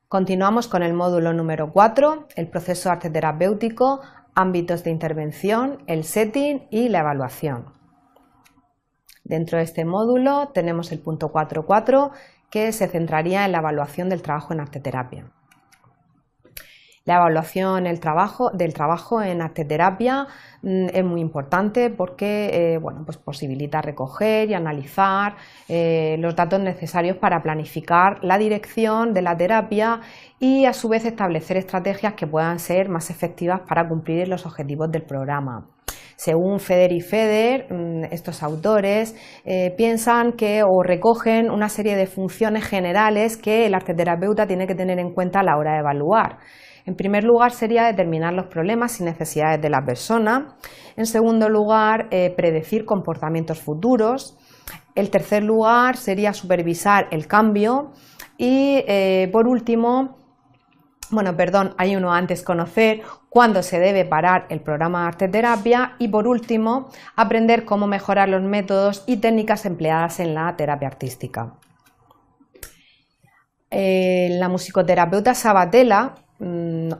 Continuamos con el módulo número 4, el proceso arte terapéutico, ámbitos de intervención, el setting y la evaluación. Dentro de este módulo tenemos el punto 4.4 que se centraría en la evaluación del trabajo en arteterapia. La evaluación del trabajo en arteterapia es muy importante porque pues posibilita recoger y analizar los datos necesarios para planificar la dirección de la terapia y a su vez establecer estrategias que puedan ser más efectivas para cumplir los objetivos del programa. Según Feder y Feder, estos autores piensan o recogen una serie de funciones generales que el arteterapeuta tiene que tener en cuenta a la hora de evaluar. En primer lugar sería determinar los problemas y necesidades de la persona. En segundo lugar, predecir comportamientos futuros. En tercer lugar sería supervisar el cambio. Y por último, hay uno antes, conocer cuándo se debe parar el programa de arteterapia. Y por último, aprender cómo mejorar los métodos y técnicas empleadas en la terapia artística. La musicoterapeuta Sabatella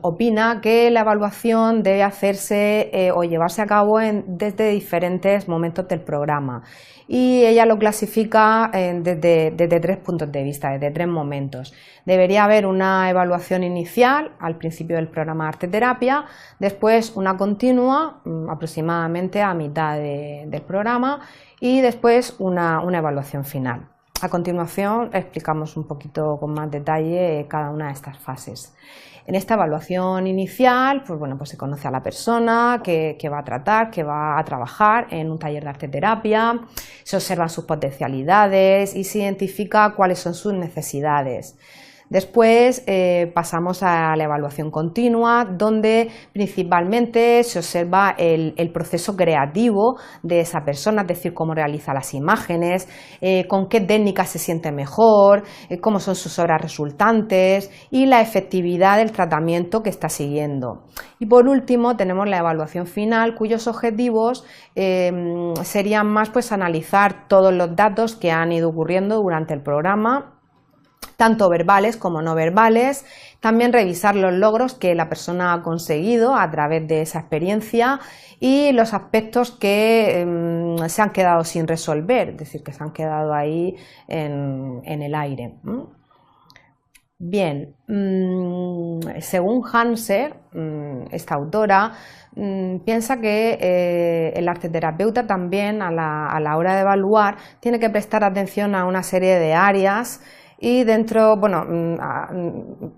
opina que la evaluación debe hacerse o llevarse a cabo desde diferentes momentos del programa y ella lo clasifica desde 3 puntos de vista, desde 3 momentos. Debería haber una evaluación inicial al principio del programa de arteterapia, después una continua aproximadamente a mitad del programa y después una evaluación final. A continuación explicamos un poquito con más detalle cada una de estas fases. En esta evaluación inicial, pues se conoce a la persona que va a tratar, que va a trabajar en un taller de arteterapia, se observan sus potencialidades y se identifica cuáles son sus necesidades. Después pasamos a la evaluación continua, donde principalmente se observa el proceso creativo de esa persona, es decir, cómo realiza las imágenes, con qué técnicas se siente mejor, cómo son sus obras resultantes y la efectividad del tratamiento que está siguiendo. Y por último tenemos la evaluación final, cuyos objetivos serían más analizar todos los datos que han ido ocurriendo durante el programa, tanto verbales como no verbales, también revisar los logros que la persona ha conseguido a través de esa experiencia y los aspectos que se han quedado sin resolver, es decir, que se han quedado ahí en el aire. Bien, según Hanser, esta autora, piensa que el arteterapeuta también a la hora de evaluar tiene que prestar atención a una serie de áreas y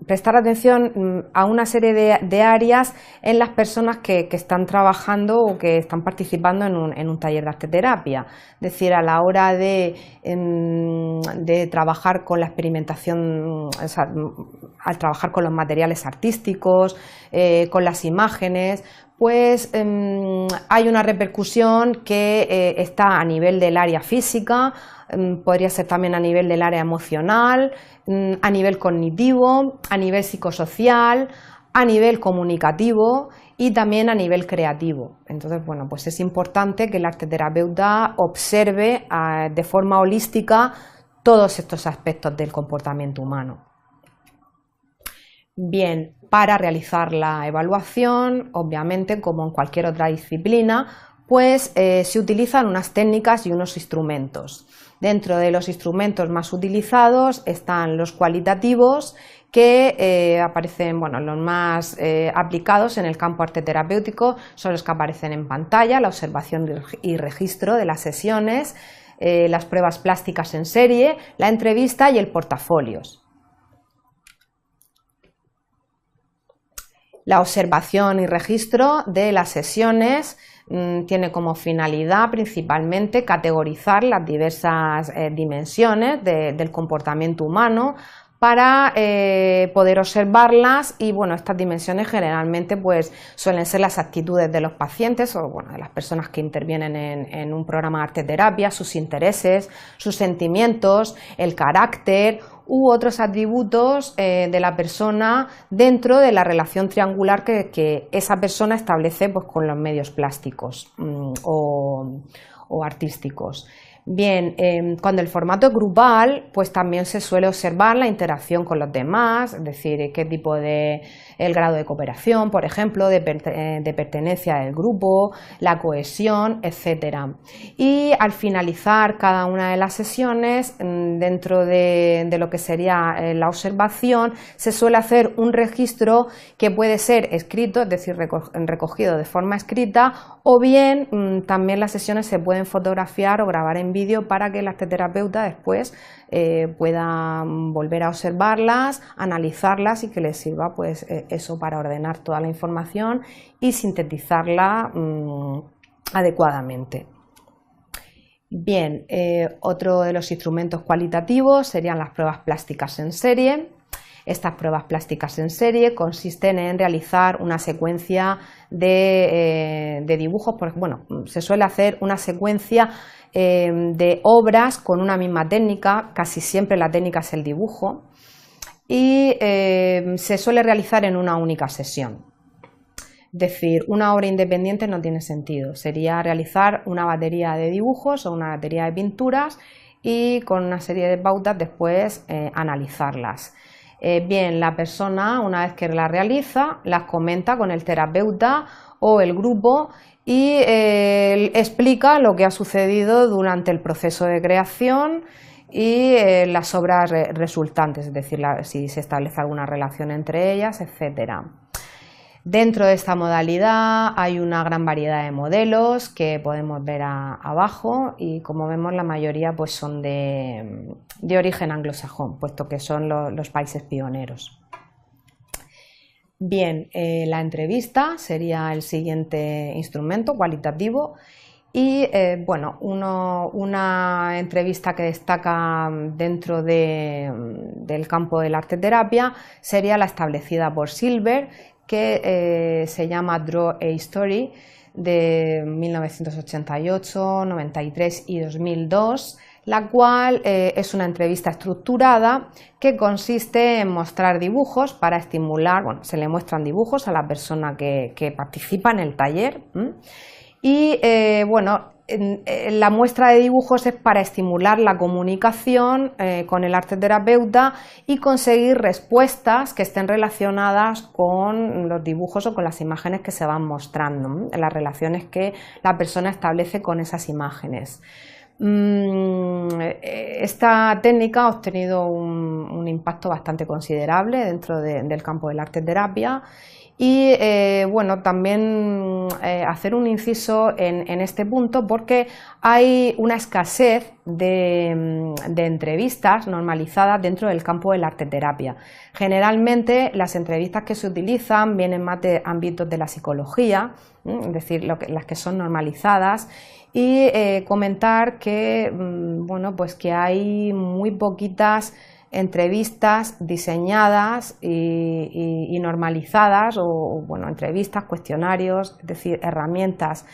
prestar atención a una serie de áreas en las personas que están trabajando o que están participando en un taller de arteterapia. Es decir, a la hora de trabajar con la experimentación, al trabajar con los materiales artísticos, con las imágenes, pues hay una repercusión que está a nivel del área física, podría ser también a nivel del área emocional, a nivel cognitivo, a nivel psicosocial, a nivel comunicativo y también a nivel creativo. Entonces, pues es importante que el arteterapeuta observe de forma holística todos estos aspectos del comportamiento humano. Bien, para realizar la evaluación, obviamente, como en cualquier otra disciplina, pues se utilizan unas técnicas y unos instrumentos. Dentro de los instrumentos más utilizados están los cualitativos, que aparecen, los más aplicados en el campo arteterapéutico son los que aparecen en pantalla, la observación y registro de las sesiones, las pruebas plásticas en serie, la entrevista y el portafolios. La observación y registro de las sesiones tiene como finalidad principalmente categorizar las diversas dimensiones del comportamiento humano para poder observarlas y estas dimensiones generalmente suelen ser las actitudes de los pacientes o de las personas que intervienen en un programa de arteterapia, sus intereses, sus sentimientos, el carácter u otros atributos de la persona dentro de la relación triangular que esa persona establece con los medios plásticos o o artísticos. Bien, cuando el formato es grupal, pues también se suele observar la interacción con los demás, es decir, qué tipo de el grado de cooperación, por ejemplo, de pertenencia del grupo, la cohesión, etcétera. Y al finalizar cada una de las sesiones, dentro de lo que sería la observación, se suele hacer un registro que puede ser escrito, es decir, recogido de forma escrita, o bien también las sesiones se pueden fotografiar o grabar en vídeo para que el arteterapeuta después pueda volver a observarlas, analizarlas y que les sirva pues eso para ordenar toda la información y sintetizarla adecuadamente. Bien, otro de los instrumentos cualitativos serían las pruebas plásticas en serie. Estas pruebas plásticas en serie consisten en realizar una secuencia de dibujos, bueno, se suele hacer una secuencia de obras con una misma técnica, casi siempre la técnica es el dibujo, y se suele realizar en una única sesión. Es decir, una obra independiente no tiene sentido, sería realizar una batería de dibujos o una batería de pinturas y con una serie de pautas después analizarlas. Bien, la persona, una vez que la realiza, las comenta con el terapeuta o el grupo y explica lo que ha sucedido durante el proceso de creación y las obras resultantes, es decir, si se establece alguna relación entre ellas, etcétera. Dentro de esta modalidad hay una gran variedad de modelos que podemos ver abajo y, como vemos, la mayoría pues son de origen anglosajón, puesto que son los países pioneros. Bien, la entrevista sería el siguiente instrumento cualitativo y bueno, una entrevista que destaca dentro del campo de la arteterapia sería la establecida por Silver, que se llama Draw a Story, de 1988, 93 y 2002, la cual es una entrevista estructurada que consiste en mostrar dibujos para estimular, bueno, se le muestran dibujos a la persona que participa en el taller y bueno, la muestra de dibujos es para estimular la comunicación con el arteterapeuta y conseguir respuestas que estén relacionadas con los dibujos o con las imágenes que se van mostrando, las relaciones que la persona establece con esas imágenes. Esta técnica ha obtenido un impacto bastante considerable dentro del campo de la arteterapia. Y bueno, también hacer un inciso en este punto porque hay una escasez de entrevistas normalizadas dentro del campo de la arteterapia. Generalmente las entrevistas que se utilizan vienen más de ámbitos de la psicología, es decir, las que son normalizadas, y comentar que, bueno, pues que hay muy poquitas entrevistas diseñadas y normalizadas o bueno, entrevistas, cuestionarios, es decir, herramientas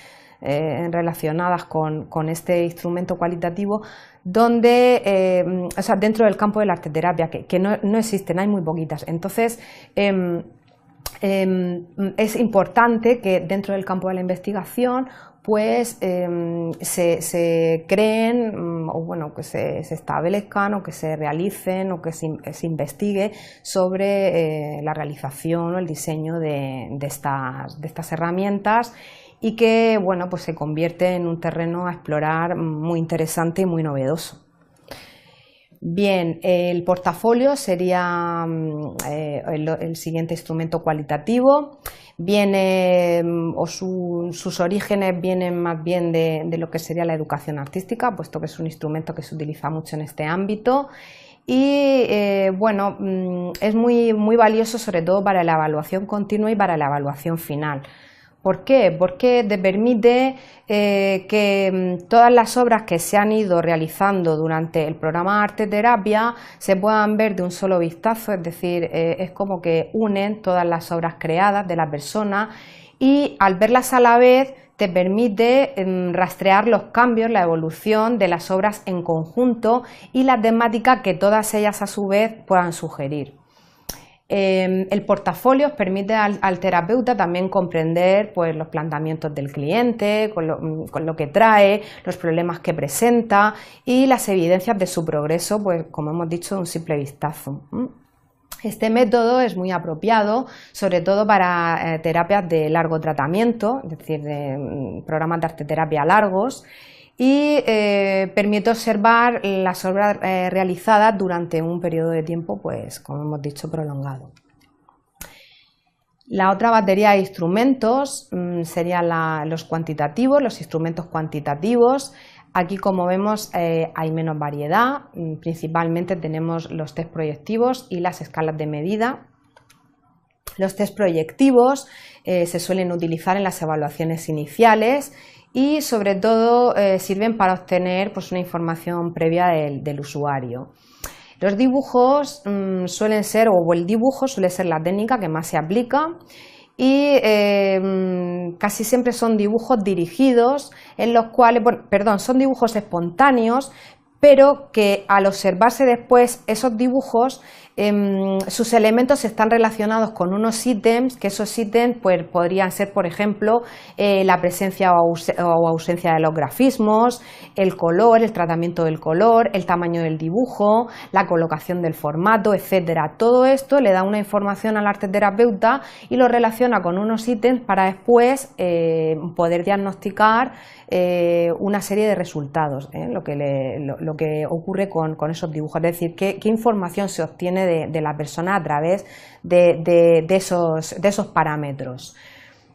relacionadas con este instrumento cualitativo donde, o sea, dentro del campo de la arteterapia, que no existen, hay muy poquitas. Entonces, es importante que dentro del campo de la investigación pues se creen o bueno, que se establezcan o que se realicen o que se investigue sobre la realización o el diseño de estas herramientas y que bueno, pues se convierte en un terreno a explorar muy interesante y muy novedoso. Bien, el portafolio sería el siguiente instrumento cualitativo. Viene, o sus orígenes vienen más bien de lo que sería la educación artística, puesto que es un instrumento que se utiliza mucho en este ámbito. Y bueno, es muy valioso sobre todo para la evaluación continua y para la evaluación final. ¿Por qué? Porque te permite que todas las obras que se han ido realizando durante el programa Arteterapia se puedan ver de un solo vistazo, es decir, es como que unen todas las obras creadas de la persona y al verlas a la vez te permite rastrear los cambios, la evolución de las obras en conjunto y la temática que todas ellas a su vez puedan sugerir. El portafolio permite al terapeuta también comprender pues, los planteamientos del cliente, con lo que trae, los problemas que presenta y las evidencias de su progreso, pues como hemos dicho, de un simple vistazo. Este método es muy apropiado, sobre todo para terapias de largo tratamiento, es decir, de programas de arteterapia largos, y permite observar las obras realizadas durante un periodo de tiempo, pues como hemos dicho, prolongado. La otra batería de instrumentos serían los cuantitativos, los instrumentos cuantitativos. Aquí, como vemos, hay menos variedad, principalmente tenemos los test proyectivos y las escalas de medida. Los test proyectivos se suelen utilizar en las evaluaciones iniciales y sobre todo sirven para obtener pues, una información previa del usuario. Los dibujos suelen ser, o el dibujo suele ser la técnica que más se aplica y casi siempre son dibujos dirigidos en los cuales, son dibujos espontáneos, pero que al observarse después esos dibujos, sus elementos están relacionados con unos ítems, que esos ítems pues, podrían ser, por ejemplo, la presencia o ausencia de los grafismos, el color, el tratamiento del color, el tamaño del dibujo, la colocación del formato, etcétera. Todo esto le da una información al arteterapeuta y lo relaciona con unos ítems para después poder diagnosticar una serie de resultados, lo que ocurre con esos dibujos, es decir, qué información se obtiene de la persona a través de esos parámetros.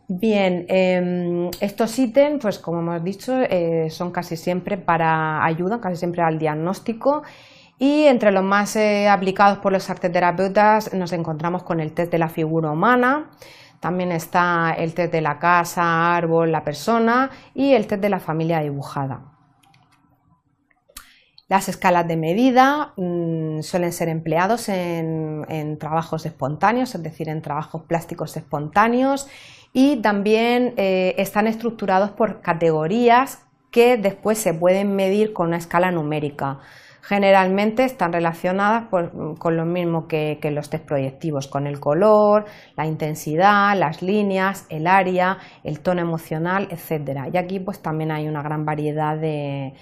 Bien, estos ítems, pues como hemos dicho, son casi siempre para ayuda, casi siempre al diagnóstico. Y entre los más aplicados por los arteterapeutas nos encontramos con el test de la figura humana. También está el test de la casa, árbol, la persona y el test de la familia dibujada. Las escalas de medida suelen ser empleados en trabajos espontáneos, es decir, en trabajos plásticos espontáneos, y también están estructurados por categorías que después se pueden medir con una escala numérica. Generalmente están relacionadas con lo mismo que los test proyectivos, con el color, la intensidad, las líneas, el área, el tono emocional, etc. Y aquí pues también hay una gran variedad de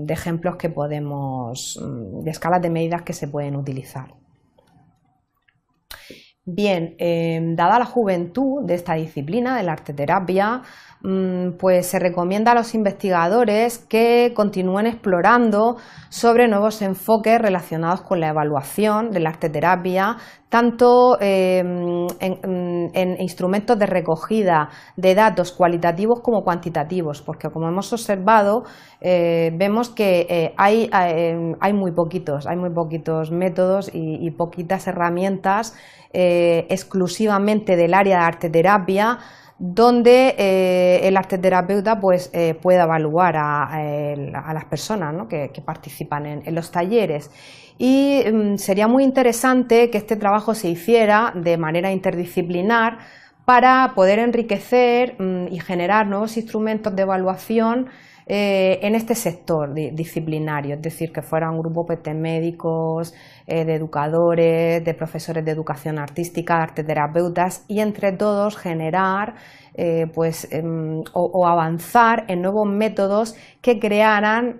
ejemplos que de escalas de medidas que se pueden utilizar. Bien, dada la juventud de esta disciplina, de la arteterapia, pues se recomienda a los investigadores que continúen explorando sobre nuevos enfoques relacionados con la evaluación de la arteterapia, tanto en instrumentos de recogida de datos cualitativos como cuantitativos, porque como hemos observado, vemos que hay muy poquitos métodos y poquitas herramientas exclusivamente del área de arteterapia, donde el arteterapeuta pues, pueda evaluar a las personas, ¿no? que participan en los talleres. Y sería muy interesante que este trabajo se hiciera de manera interdisciplinar para poder enriquecer y generar nuevos instrumentos de evaluación en este sector disciplinario, es decir, que fuera un grupo de médicos, de educadores, de profesores de educación artística, de arteterapeutas, y entre todos generar o avanzar en nuevos métodos que crearan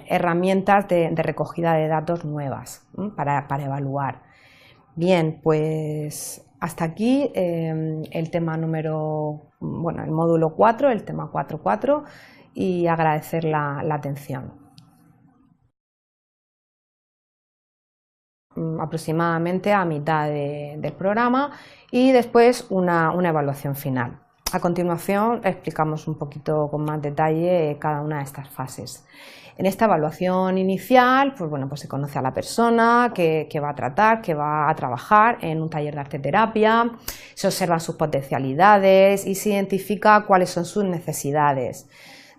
herramientas de recogida de datos nuevas para evaluar. Bien, pues hasta aquí el tema el módulo 4, el tema 4.4, y agradecer la atención. Aproximadamente a mitad del programa y después una evaluación final. A continuación explicamos un poquito con más detalle cada una de estas fases. En esta evaluación inicial, pues se conoce a la persona que va a tratar, que va a trabajar en un taller de arteterapia, se observan sus potencialidades y se identifica cuáles son sus necesidades.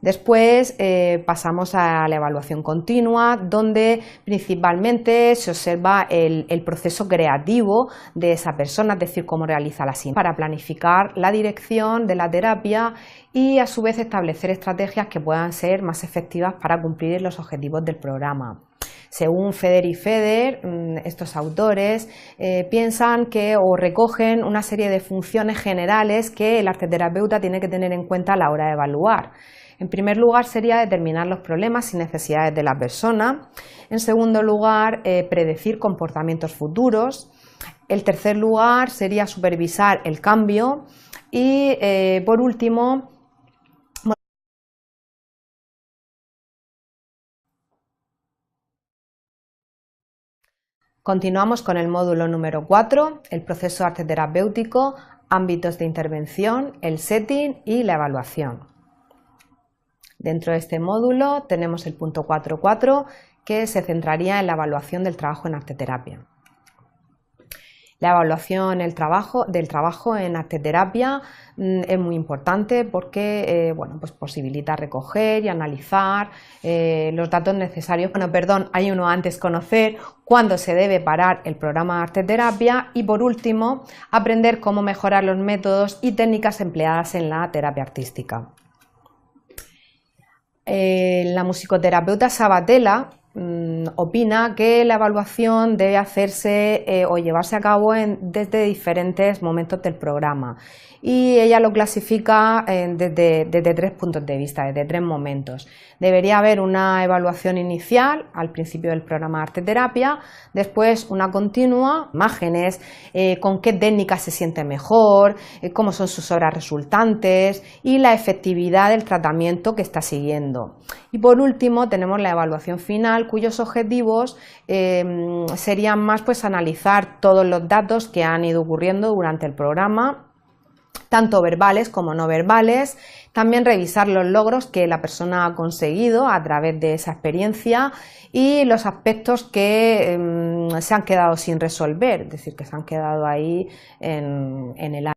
Después pasamos a la evaluación continua, donde principalmente se observa el proceso creativo de esa persona, es decir, cómo realiza la síntesis, para planificar la dirección de la terapia y a su vez establecer estrategias que puedan ser más efectivas para cumplir los objetivos del programa. Según Feder y Feder, estos autores piensan que o recogen una serie de funciones generales que el arteterapeuta tiene que tener en cuenta a la hora de evaluar. En primer lugar sería determinar los problemas y necesidades de la persona. En segundo lugar, predecir comportamientos futuros. En tercer lugar sería supervisar el cambio. Y por último, continuamos con el módulo número 4, el proceso arteterapéutico, ámbitos de intervención, el setting y la evaluación. Dentro de este módulo tenemos el punto 4.4 que se centraría en la evaluación del trabajo en arteterapia. La evaluación del trabajo en arteterapia es muy importante porque pues posibilita recoger y analizar los datos necesarios. Hay uno antes, conocer cuándo se debe parar el programa de arteterapia y por último aprender cómo mejorar los métodos y técnicas empleadas en la terapia artística. La musicoterapeuta Sabatella opina que la evaluación debe hacerse o llevarse a cabo desde diferentes momentos del programa y ella lo clasifica desde 3 puntos de vista, desde 3 momentos. Debería haber una evaluación inicial al principio del programa de arteterapia, después una continua, imágenes, con qué técnica se siente mejor, cómo son sus obras resultantes y la efectividad del tratamiento que está siguiendo. Y por último tenemos la evaluación final, cuyos objetivos serían más pues analizar todos los datos que han ido ocurriendo durante el programa, tanto verbales como no verbales, también revisar los logros que la persona ha conseguido a través de esa experiencia y los aspectos que se han quedado sin resolver, es decir, que se han quedado ahí en el aire.